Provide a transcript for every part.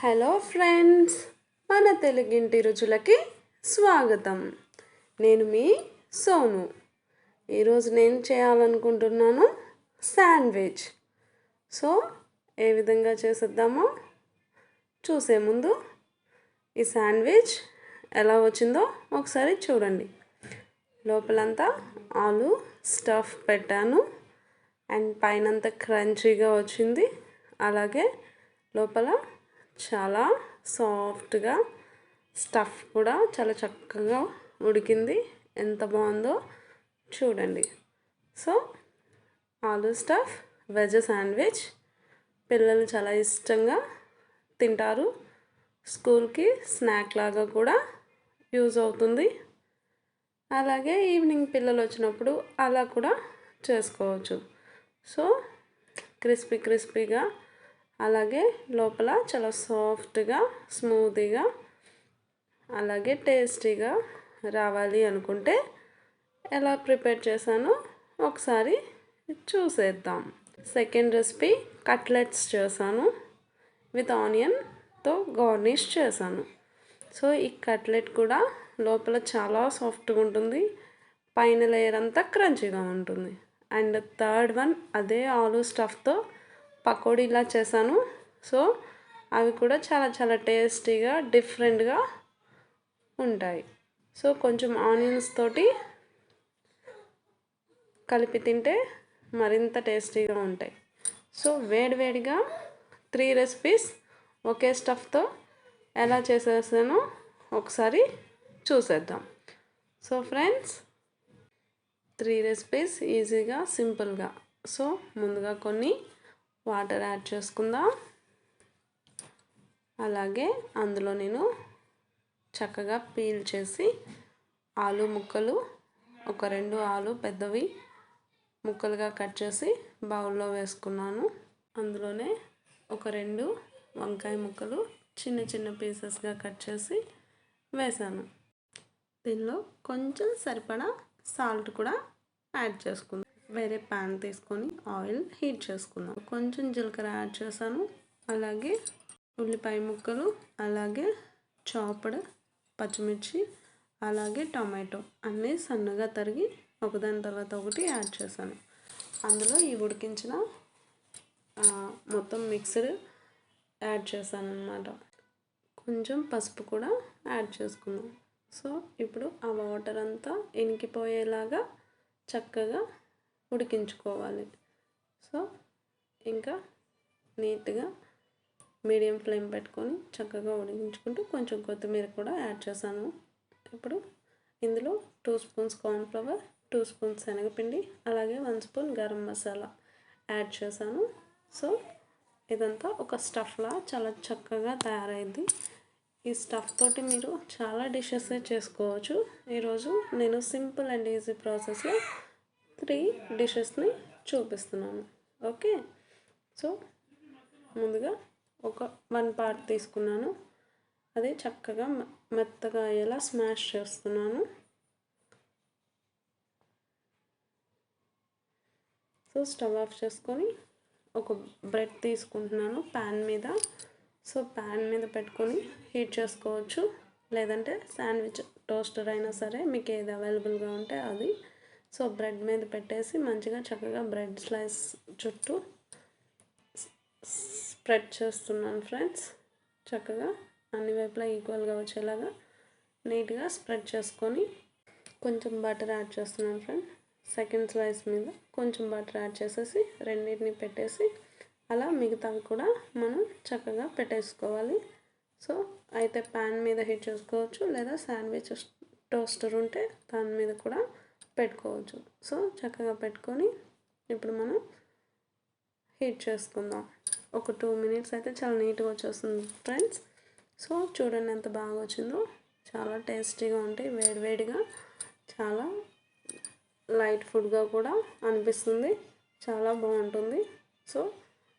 Hello friends, మన తెలుగింటి రుచులకి స్వాగతం. నేను మీ సోను. ఈరోజు నేను చేయాలనుకుంటున్నాను శాండ్విచ్. సో ఏ విధంగా చేసేద్దామో చూసే ముందు ఈ శాండ్విచ్ ఎలా వచ్చిందో ఒకసారి చూడండి. లోపలంతా ఆలు స్టఫ్ పెట్టాను అండ్ పైనంతా క్రంచీగా వచ్చింది. అలాగే లోపల చాలా సాఫ్ట్గా స్టఫ్ కూడా చాలా చక్కగా ఉడికింది. ఎంత బాగుందో చూడండి. సో ఆలు స్టఫ్ వెజ్ శాండ్విచ్ పిల్లలు చాలా ఇష్టంగా తింటారు. స్కూల్కి స్నాక్ లాగా కూడా యూజ్ అవుతుంది. అలాగే ఈవినింగ్ పిల్లలు వచ్చినప్పుడు అలా కూడా చేసుకోవచ్చు. సో క్రిస్పీగా అలాగే లోపల చాలా సాఫ్ట్గా స్మూతీగా అలాగే టేస్టీగా రావాలి అనుకుంటే ఎలా ప్రిపేర్ చేశానో ఒకసారి చూసేద్దాం. సెకండ్ రెసిపీ కట్లెట్స్ చేశాను. విత్ ఆనియన్తో గార్నిష్ చేశాను. సో ఈ కట్లెట్ కూడా లోపల చాలా సాఫ్ట్గా ఉంటుంది, పైన లేయర్ అంతా క్రంచీగా ఉంటుంది. అండ్ థర్డ్ వన్ అదే ఆలు స్టఫ్తో పకోడీలా చేశాను. సో అవి కూడా చాలా టేస్టీగా డిఫరెంట్గా ఉంటాయి. సో కొంచెం ఆనియన్స్ తోటి కలిపి తింటే మరింత టేస్టీగా ఉంటాయి. సో వేడివేడిగా 3 రెసిపీస్ ఒకే స్టఫ్తో ఎలా చేసేసానో ఒకసారి చూసేద్దాం. సో ఫ్రెండ్స్ 3 రెసిపీస్ ఈజీగా సింపుల్గా. సో ముందుగా కొన్ని వాటర్ యాడ్ చేసుకుందాం. అలాగే అందులో నేను చక్కగా పీల్ చేసి ఆలు ముక్కలు ఒక 2 ఆలు పెద్దవి ముక్కలుగా కట్ చేసి బౌల్లో వేసుకున్నాను. అందులోనే ఒక 2 వంకాయ ముక్కలు చిన్న పీసెస్గా కట్ చేసి వేసాను. దీనిలో కొంచెం సరిపడా సాల్ట్ కూడా యాడ్ చేసుకుందాం. వేరే ప్యాన్ తీసుకొని ఆయిల్ హీట్ చేసుకుందాం. కొంచెం జీలకర్ర యాడ్ చేశాను. అలాగే ఉల్లిపాయ ముక్కలు, అలాగే చాప్డ్ పచ్చిమిర్చి, అలాగే టమాటో అన్నీ సన్నగా తరిగి ఒకదాని తర్వాత ఒకటి యాడ్ చేశాను. అందులో ఈ ఉడికించిన మొత్తం మిక్స్డ్ యాడ్ చేశాను అన్నమాట. కొంచెం పసుపు కూడా యాడ్ చేసుకున్నాం. సో ఇప్పుడు ఆ వాటర్ అంతా ఇంకిపోయేలాగా చక్కగా ఉడికించుకోవాలి. సో ఇంకా నీట్గా మీడియం ఫ్లేమ్ పెట్టుకొని చక్కగా ఉడికించుకుంటూ కొంచెం కొత్తిమీర కూడా యాడ్ చేశాను. ఇప్పుడు ఇందులో 2 స్పూన్స్ కార్న్ఫ్లవర్, 2 స్పూన్స్ శనగపిండి, అలాగే 1 స్పూన్ గరం మసాలా యాడ్ చేశాను. సో ఇదంతా ఒక స్టఫ్లా చాలా చక్కగా తయారైంది. ఈ స్టఫ్ తోటి మీరు చాలా డిషెస్ చేసుకోవచ్చు. ఈరోజు నేను సింపుల్ అండ్ ఈజీ ప్రాసెస్లో 3 డిషెస్ని చూపిస్తున్నాను. ఓకే, సో ముందుగా ఒక 1 పార్ట్ తీసుకున్నాను. అది చక్కగా మెత్తగా అయ్యేలా స్మాష్ చేస్తున్నాను. సో స్టవ్ ఆఫ్ చేసుకొని ఒక బ్రెడ్ తీసుకుంటున్నాను ప్యాన్ మీద. సో ప్యాన్ మీద పెట్టుకొని హీట్ చేసుకోవచ్చు, లేదంటే శాండ్విచ్ టోస్టర్ అయినా సరే మీకు ఏది అవైలబుల్గా ఉంటే అది. సో బ్రెడ్ మీద పెట్టేసి మంచిగా చక్కగా బ్రెడ్ స్లైస్ చుట్టూ స్ప్రెడ్ చేస్తున్నాను ఫ్రెండ్స్. చక్కగా అన్ని వైపులా ఈక్వల్గా వచ్చేలాగా నీట్గా స్ప్రెడ్ చేసుకొని కొంచెం బటర్ యాడ్ చేస్తున్నాను ఫ్రెండ్స్. సెకండ్ స్లైస్ మీద కొంచెం బటర్ యాడ్ చేసేసి రెండింటిని పెట్టేసి అలా మిగతావి కూడా మనం చక్కగా పెట్టేసుకోవాలి. సో అయితే ప్యాన్ మీద హీట్ చేసుకోవచ్చు, లేదా శాండ్విచ్ టోస్టర్ ఉంటే దాని మీద కూడా పెట్టుకోవచ్చు. సో చక్కగా పెట్టుకొని ఇప్పుడు మనం హీట్ చేసుకుందాం. ఒక 2 మినిట్స్ అయితే చాలా నీట్గా వచ్చేస్తుంది ఫ్రెండ్స్. సో చూడండి ఎంత బాగా వచ్చిందో. చాలా టేస్టీగా ఉంటాయి, వేడివేడిగా చాలా లైట్ ఫుడ్గా కూడా అనిపిస్తుంది, చాలా బాగుంటుంది. సో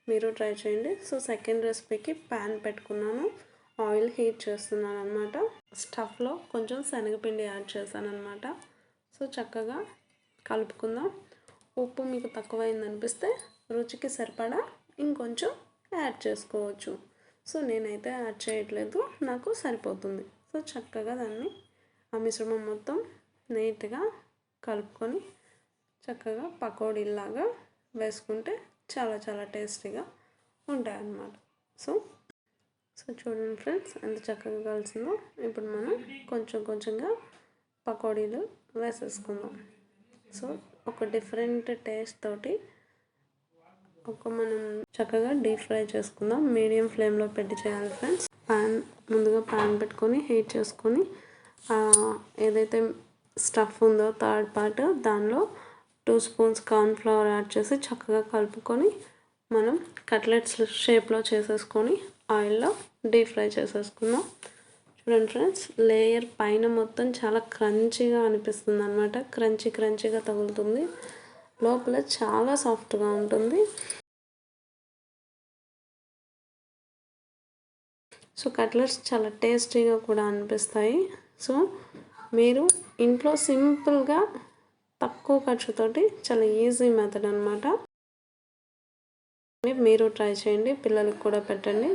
మీరు ట్రై చేయండి. సో సెకండ్ రెసిపీకి ప్యాన్ పెట్టుకున్నాను, ఆయిల్ హీట్ చేస్తున్నాను అనమాట. స్టఫ్లో కొంచెం శనగపిండి యాడ్ చేశాను అనమాట. సో చక్కగా కలుపుకుందాం. ఉప్పు మీకు తక్కువైంది అనిపిస్తే రుచికి సరిపడా ఇంకొంచెం యాడ్ చేసుకోవచ్చు. సో నేనైతే యాడ్ చేయట్లేదు, నాకు సరిపోతుంది. సో చక్కగా దాన్ని ఆ మిశ్రమం మొత్తం నీట్గా కలుపుకొని చక్కగా పకోడీలాగా వేసుకుంటే చాలా చాలా టేస్టీగా ఉంటాయి అన్నమాట. సో చూడండి ఫ్రెండ్స్ ఎంత చక్కగా కలిసిందో. ఇప్పుడు మనం కొంచెం కొంచెంగా పకోడీలు వేసేసుకుందాం. సో ఒక డిఫరెంట్ టేస్ట్ తోటి మనం చక్కగా డీప్ ఫ్రై చేసుకుందాం. మీడియం ఫ్లేమ్లో పెట్టి చేయాలి ఫ్రెండ్స్. ముందుగా ప్యాన్ పెట్టుకొని హీట్ చేసుకొని ఏదైతే స్టఫ్ ఉందో థర్డ్ పార్ట్ దానిలో 2 స్పూన్స్ కార్న్ఫ్లవర్ యాడ్ చేసి చక్కగా కలుపుకొని మనం కట్లెట్స్ షేప్లో చేసేసుకొని ఆయిల్లో డీప్ ఫ్రై చేసేసుకుందాం. చూడండి ఫ్రెండ్స్, లేయర్ పైన మొత్తం చాలా క్రంచీగా అనిపిస్తుంది అనమాట. క్రంచీగా తగులుతుంది, లోపల చాలా సాఫ్ట్గా ఉంటుంది. సో కట్లెట్స్ చాలా టేస్టీగా కూడా అనిపిస్తాయి. సో మీరు ఇంట్లో సింపుల్గా తక్కువ ఖర్చుతోటి చాలా ఈజీ మెథడ్ అనమాట. మీరు ట్రై చేయండి, పిల్లలకి కూడా పెట్టండి.